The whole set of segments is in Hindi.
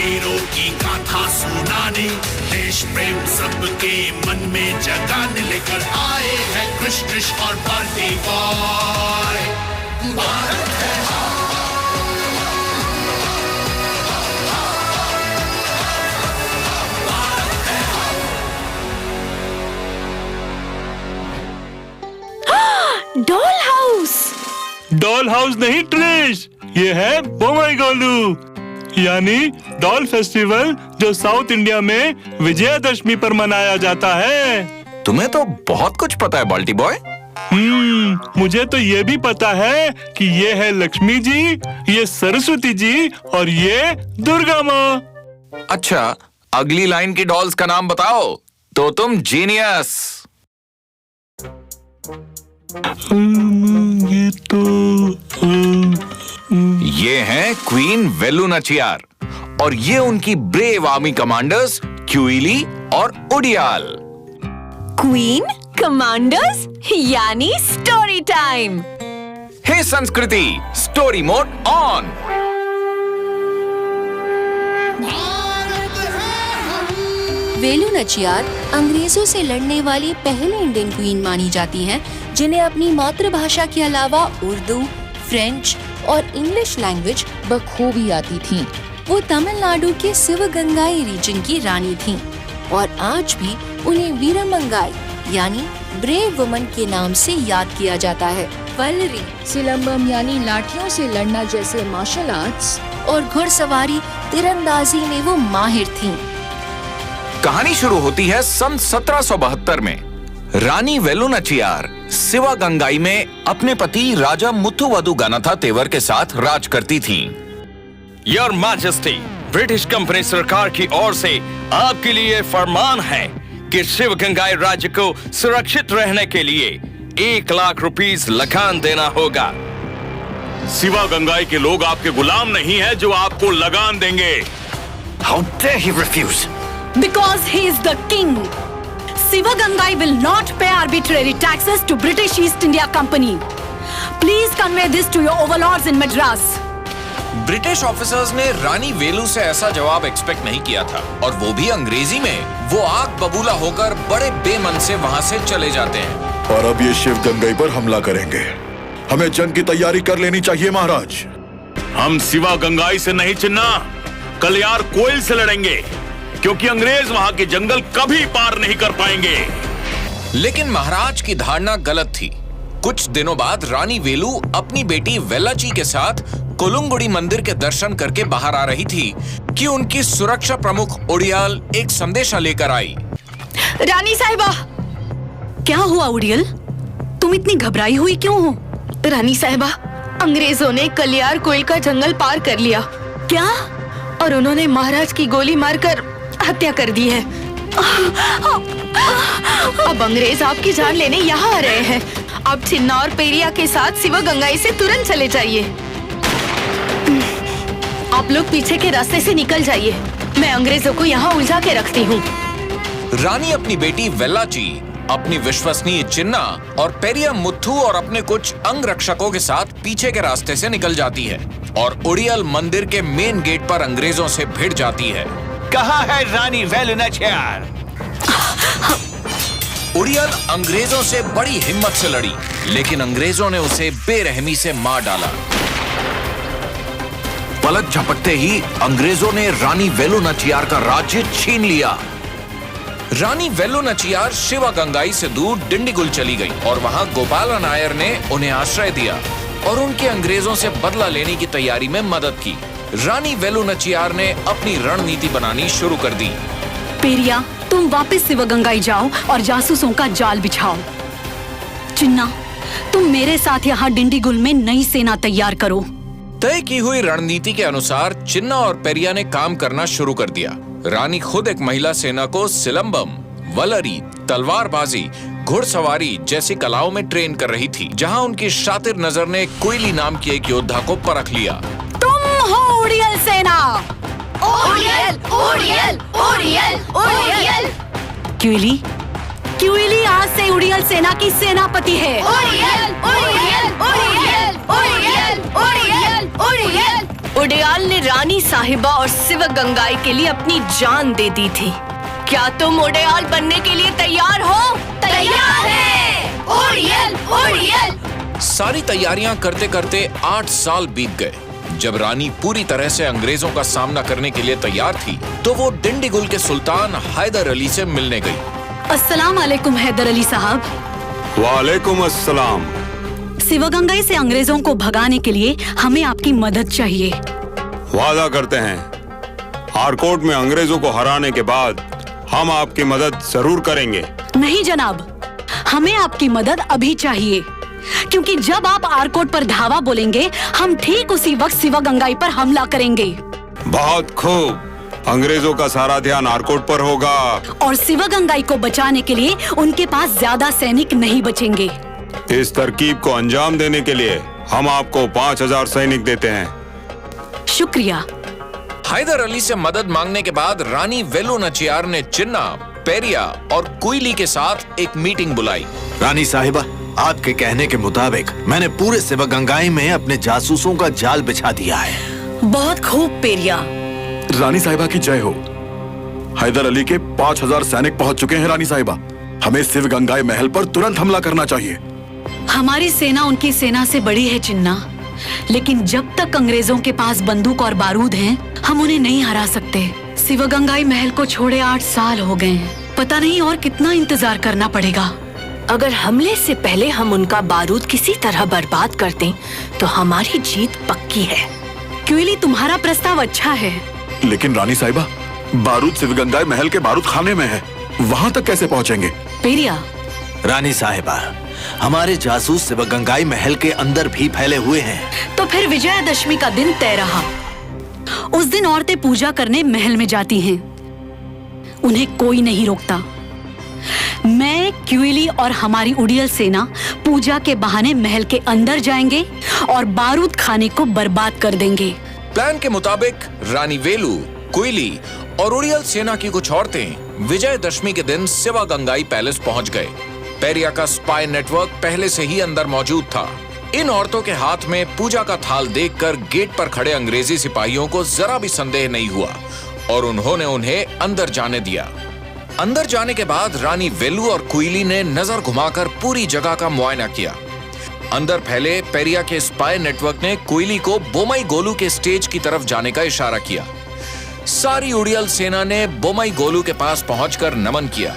वीरों की गाथा सुनाने, देश प्रेम सबके मन में जगाने लेकर आए हैं कृष्ण और बाल्टी बॉय। भारत है डॉल हाउस। डॉल हाउस नहीं ट्रिश, ये है बोमाईगोलू, यानी डॉल फेस्टिवल जो साउथ इंडिया में विजयादशमी पर मनाया जाता है। तुम्हें तो बहुत कुछ पता है बाल्टी बॉय। मुझे तो ये भी पता है कि ये है लक्ष्मी जी, ये सरस्वती जी और ये दुर्गा माँ। अच्छा, अगली लाइन की डॉल्स का नाम बताओ तो तुम जीनियस। ये तो ये हैं क्वीन वेलू नचियार और ये उनकी ब्रेव आर्मी कमांडर्स क्यूइली और उडियाल। क्वीन कमांडर्स यानी स्टोरी टाइम। हे संस्कृति, स्टोरी मोड ऑन। वेलू नचियार अंग्रेजों से लड़ने वाली पहली इंडियन क्वीन मानी जाती हैं, जिन्हें अपनी मातृभाषा के अलावा उर्दू, फ्रेंच और इंग्लिश लैंग्वेज बखूबी आती थीं। वो तमिलनाडु के शिवगंगाई रीजन की रानी थीं और आज भी उन्हें वीरमंगाई यानी ब्रेव वुमन के नाम से याद किया जाता है। वलरी, सिलंबम यानी लाठियों से लड़ना जैसे मार्शल आर्ट्स और घुड़सवारी तीरंदाजी में वो माहिर थीं। कहानी शुरू होती है सन 1772 में। रानी वेलू नचियार शिवगंगाई में अपने पति राजा मुथुवदु गनाथा तेवर के साथ राज करती थीं। योर मैजेस्टी, ब्रिटिश कंपनी सरकार की ओर से आपके लिए फरमान है कि शिवगंगाई राज्य को सुरक्षित रहने के लिए 1 लाख रुपीस लगान देना होगा। शिवगंगाई के लोग आपके गुलाम नहीं हैं जो आपको लगान देंगे। How dare he refuse? Because he is the king. Sivagangai will not pay arbitrary taxes to British East India Company. Please convey this to your overlords in Madras. British officers ने रानी वेलू से ऐसा जवाब एक्सपेक्ट नहीं किया था और वो भी अंग्रेजी में। वो आग बबूला होकर बड़े बेमन से वहाँ से चले जाते हैं। और अब ये शिवगंगाई पर हमला करेंगे। हमें जंग की तैयारी कर लेनी चाहिए महाराज। हम शिवगंगाई से नहीं चिन्ना, कलियार कोयल से लड़ेंगे, क्योंकि अंग्रेज वहाँ के जंगल कभी पार नहीं कर पाएंगे। लेकिन महाराज की धारणा गलत थी। कुछ दिनों बाद रानी वेलू अपनी बेटी वेलाची के साथ कोलुंगुड़ी मंदिर के दर्शन करके बाहर आ रही थी कि उनकी सुरक्षा प्रमुख उडियाल एक संदेशा लेकर आई। रानी साहिबा। क्या हुआ उडियल? तुम इतनी घबराई हुई क्यों हो? रानी साहिबा, अंग्रेजों ने कलियार कोयल का जंगल पार कर लिया। क्या? और उन्होंने महाराज की गोली मारकर हत्या कर दी है। अब अंग्रेज आपकी जान लेने यहाँ आ रहे हैं। अब चिन्ना और पेरिया के साथ शिवगंगाई से तुरंत चले जाइए। आप लोग पीछे के रास्ते से निकल जाइए। मैं अंग्रेजों को यहाँ उलझा के रखती हूँ। रानी अपनी बेटी वेलाची, अपनी विश्वसनीय चिन्ना और पेरिया मुथु और अपने कुछ अंगरक्षकों के साथ पीछे के रास्ते से निकल जाती है और उडियाल मंदिर के मेन गेट पर अंग्रेजों से भिड़ जाती है। कहाँ है रानी वेलू नचियार? उडियाल अंग्रेजों से बड़ी हिम्मत से लड़ी, लेकिन अंग्रेजों ने उसे बेरहमी से मार डाला। पलक झपकते ही अंग्रेजों ने रानी वेलू नचियार का राज्य छीन लिया। रानी वेलू नचियार शिवगंगाई से दूर डिंडीगुल चली गई और वहां गोपाला नायर ने उन्हें आश्रय दिया और उनके अंग्रेजों से बदला लेने की तैयारी में मदद की। रानी वेलू नचियार ने अपनी रणनीति बनानी शुरू कर दी। पेरिया, तुम वापस शिवगंगाई जाओ और जासूसों का जाल बिछाओ। चिन्ना, तुम मेरे साथ यहाँ डिंडीगुल में नई सेना तैयार करो। तय की हुई रणनीति के अनुसार चिन्ना और पेरिया ने काम करना शुरू कर दिया। रानी खुद एक महिला सेना को सिलंबम, वलरी, तलवारबाजी, घुड़सवारी जैसी कलाओं में ट्रेन कर रही थी, जहां उनकी शातिर नजर ने कोयली नाम की एक योद्धा को परख लिया। तुम हो उडियल सेना। उडियल, उडियल, उडियल, उडियल। क्यूली, क्यूली आज से उडियल सेना की सेनापति है। उडियल, उडियल, उडियल, उडियल, उडियल, उडियल। मोडेयाल ने रानी साहिबा और शिवगंगाई के लिए अपनी जान दे दी थी। क्या तुम मोडेयाल बनने के लिए तैयार हो? तैयार है। Oryol, Oryol. सारी तैयारियां करते करते 8 साल बीत गए। जब रानी पूरी तरह से अंग्रेजों का सामना करने के लिए तैयार थी, तो वो डिंडीगुल के सुल्तान हैदर अली से मिलने गई। अस्सलाम वालेकुम हैदर अली साहब। वालेकुम अस्सलाम। शिवगंगाई से अंग्रेजों को भगाने के लिए हमें आपकी मदद चाहिए। वादा करते हैं, आरकोट में अंग्रेजों को हराने के बाद हम आपकी मदद जरूर करेंगे। नहीं जनाब, हमें आपकी मदद अभी चाहिए, क्योंकि जब आप आरकोट पर धावा बोलेंगे, हम ठीक उसी वक्त शिवगंगाई पर हमला करेंगे। बहुत खूब, अंग्रेजों का सारा ध्यान आरकोट पर होगा और शिवगंगाई को बचाने के लिए उनके पास ज्यादा सैनिक नहीं बचेंगे। इस तरकीब को अंजाम देने के लिए हम आपको 5000 सैनिक देते हैं। शुक्रिया। हैदर अली से मदद मांगने के बाद रानी वेलु नाचियार ने चिन्ना, पेरिया और कुइली के साथ एक मीटिंग बुलाई। रानी साहिबा, आपके कहने के मुताबिक मैंने पूरे शिवगंगाई में अपने जासूसों का जाल बिछा दिया है। बहुत खूब पेरिया। रानी साहिबा की जय हो। हैदर अली के 5000 सैनिक पहुंच चुके हैं। रानी साहिबा, हमें शिवगंगाई महल पर तुरंत हमला करना चाहिए। हमारी सेना उनकी सेना से बड़ी है चिन्ना, लेकिन जब तक अंग्रेजों के पास बंदूक और बारूद हैं, हम उन्हें नहीं हरा सकते। शिवगंगाई महल को छोड़े 8 साल हो गए हैं। पता नहीं और कितना इंतजार करना पड़ेगा। अगर हमले से पहले हम उनका बारूद किसी तरह बर्बाद कर दें, तो हमारी जीत पक्की है। क्यूली, तुम्हारा प्रस्ताव अच्छा है, लेकिन रानी साहिबा, बारूद शिवगंगाई महल के बारूद खाने में है, वहाँ तक कैसे पहुँचेंगे? पेरिया। रानी साहिबा, हमारे जासूस शिवगंगाई महल के अंदर भी फैले हुए हैं। तो फिर विजयादशमी का दिन तय रहा। उस दिन औरतें पूजा करने महल में जाती हैं। उन्हें कोई नहीं रोकता। मैं, क्यूली और हमारी उड़ियल सेना पूजा के बहाने महल के अंदर जाएंगे और बारूद खाने को बर्बाद कर देंगे। प्लान के मुताबिक रानी वेलु, कुइली और उड़ियल सेना की कुछ औरतें विजयदशमी के दिन शिवगंगाई पैलेस पहुंच गए। पेरिया का स्पाई नेटवर्क पहले से ही अंदर मौजूद था। इन औरतों के हाथ में पूजा का थाल देखकर गेट पर खड़े अंग्रेजी सिपाहियों को जरा भी संदेह नहीं हुआ और उन्होंने उन्हें अंदर जाने दिया। अंदर जाने के बाद रानी वेलु और कुइली ने नजर घुमाकर पूरी जगह का मुआयना किया। अंदर फैले पेरिया के स्पाई नेटवर्क ने कुइली को बोमई गोलू के स्टेज की तरफ जाने का इशारा किया। सारी उड़ियल सेना ने बोमई गोलू के पास पहुंचकर नमन किया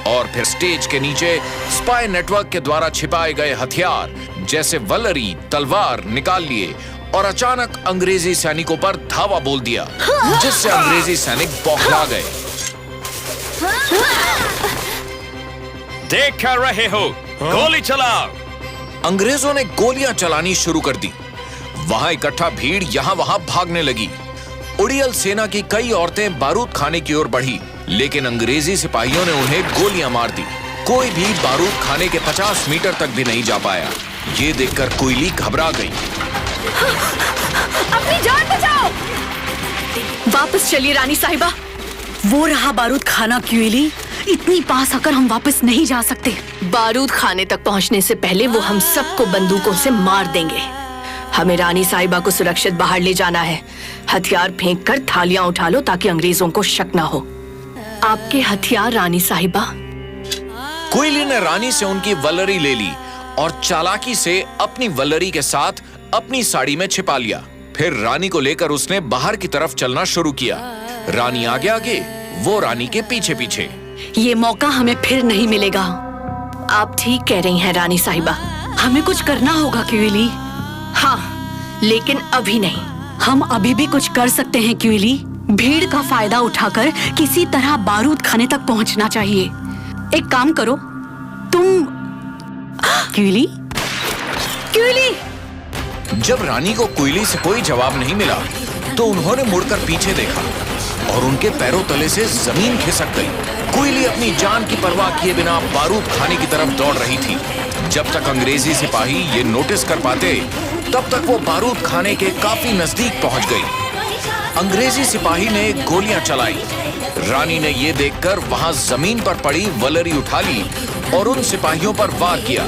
और फिर स्टेज के नीचे स्पाई नेटवर्क के द्वारा छिपाए गए हथियार जैसे वलरी, तलवार निकाल लिए और अचानक अंग्रेजी सैनिकों पर धावा बोल दिया, जिससे अंग्रेजी सैनिक बौखला गए। देख कर रहे हो, गोली चलाओ। अंग्रेजों ने गोलियां चलानी शुरू कर दी। वहां इकट्ठा भीड़ यहाँ वहां भागने लगी। उड़ियल सेना की कई औरतें बारूद खाने की ओर बढ़ी, लेकिन अंग्रेजी सिपाहियों ने उन्हें गोलियां मार दी। कोई भी बारूद खाने के 50 मीटर तक भी नहीं जा पाया। ये देखकर कुइली घबरा गई। अपनी जान बचाओ। वापस चलिए रानी साहिबा। वो रहा बारूद खाना क्यूली। इतनी पास आकर हम वापस नहीं जा सकते। बारूद खाने तक पहुंचने से पहले वो हम सबको बंदूकों से मार देंगे। हमें रानी साहिबा को सुरक्षित बाहर ले जाना है। हथियार फेंक कर थालियां उठा लो ताकि अंग्रेजों को शक ना हो। आपके हथियार रानी साहिबा। कुइली ने रानी से उनकी वलरी ले ली और चालाकी से अपनी वलरी के साथ अपनी साड़ी में छिपा लिया। फिर रानी को लेकर उसने बाहर की तरफ चलना शुरू किया। रानी आगे आगे, वो रानी के पीछे पीछे। ये मौका हमें फिर नहीं मिलेगा। आप ठीक कह रही हैं रानी साहिबा। हमें कुछ करना होगा क्यूली। हाँ, लेकिन अभी नहीं। हम अभी भी कुछ कर सकते हैं क्यूली। भीड़ का फायदा उठाकर किसी तरह बारूद खाने तक पहुंचना चाहिए। एक काम करो, तुम क्यूली। जब रानी को कुइली से कोई जवाब नहीं मिला, तो उन्होंने मुड़कर पीछे देखा और उनके पैरों तले से जमीन खिसक गई। कुइली अपनी जान की परवाह किए बिना बारूद खाने की तरफ दौड़ रही थी। जब तक अंग्रेजी सिपाही ये नोटिस कर पाते, तब तक वो बारूद खाने के काफी नजदीक पहुंच गई। अंग्रेजी सिपाही ने गोलियां चलाई। रानी ने ये देखकर वहां जमीन पर पड़ी वलरी उठा ली और उन सिपाहियों पर वार किया।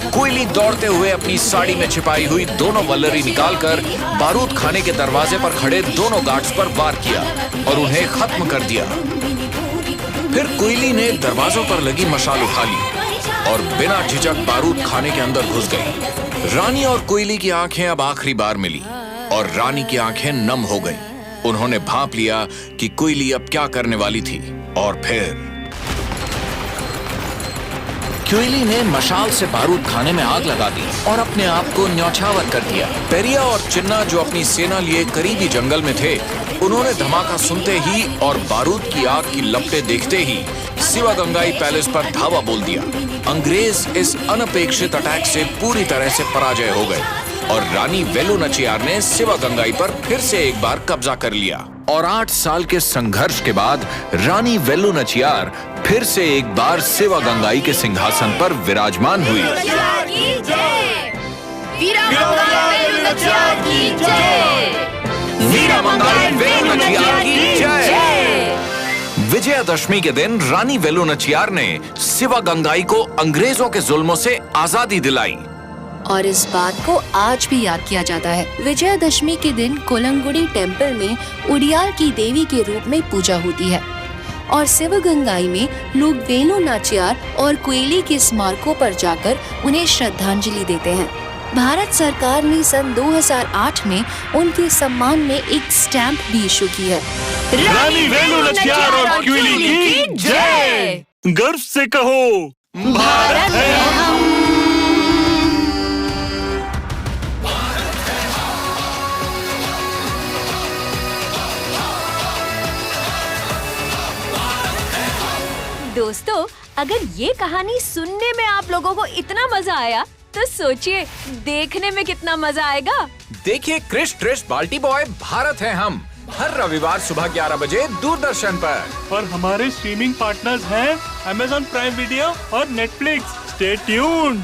कोयली दौड़ते हुए अपनी साड़ी में छिपाई हुई दोनों वल्लरी निकालकर बारूद खाने के दरवाजे पर खड़े दोनों गार्ड्स पर वार किया और उन्हें खत्म कर दिया। फिर कोयली ने दरवाजों पर लगी मशाल उठा ली और बिना झिझक बारूद खाने के अंदर घुस गई। रानी और कोयली की आंखें अब आखिरी बार मिली और रानी की आंखें नम हो गईं। उन्होंने भांप लिया कि कोयली अब क्या करने वाली थी और फिर कोयली ने मशाल से बारूद खाने में आग लगा दी और अपने आप को न्यौछावर कर दिया। पेरिया और चिन्ना जो अपनी सेना लिए करीबी जंगल में थे, उन्होंने धमाका सुनते ही और बारूद की आग की लपटें देखते ही शिवगंगाई पैलेस पर धावा बोल दिया। अंग्रेज इस अनपेक्षित अटैक से पूरी तरह से पराजय हो गए और रानी वेलु नाचियार ने शिवगंगाई पर फिर से एक बार कब्जा कर लिया और 8 साल के संघर्ष के बाद रानी वेलु नाचियार फिर से एक बार शिवगंगाई के सिंहासन पर विराजमान हुई। विजयादशमी के दिन रानी वेलु नाचियार ने शिवगंगाई को अंग्रेजों के जुल्मों से आजादी दिलाई और इस बात को आज भी याद किया जाता है। विजयादशमी के दिन कोलंगुडी टेम्पल में उडियाल की देवी के रूप में पूजा होती है और शिवगंगाई में लोग वेलु नाचियार और कोयली के स्मारकों पर जाकर उन्हें श्रद्धांजलि देते हैं। भारत सरकार ने सन 2008 में उनके सम्मान में एक स्टैंप भी इशू की है। रानी वेलु नाचियार और कोयली की जय। गर्व से कहो, भारत है हम। दोस्तों, अगर ये कहानी सुनने में आप लोगों को इतना मजा आया तो सोचिए देखने में कितना मजा आएगा। देखिए क्रिश ट्रिश बाल्टी बॉय भारत है हम हर रविवार सुबह 11 बजे दूरदर्शन पर। और हमारे स्ट्रीमिंग पार्टनर्स हैं Amazon प्राइम वीडियो और Netflix। Stay tuned.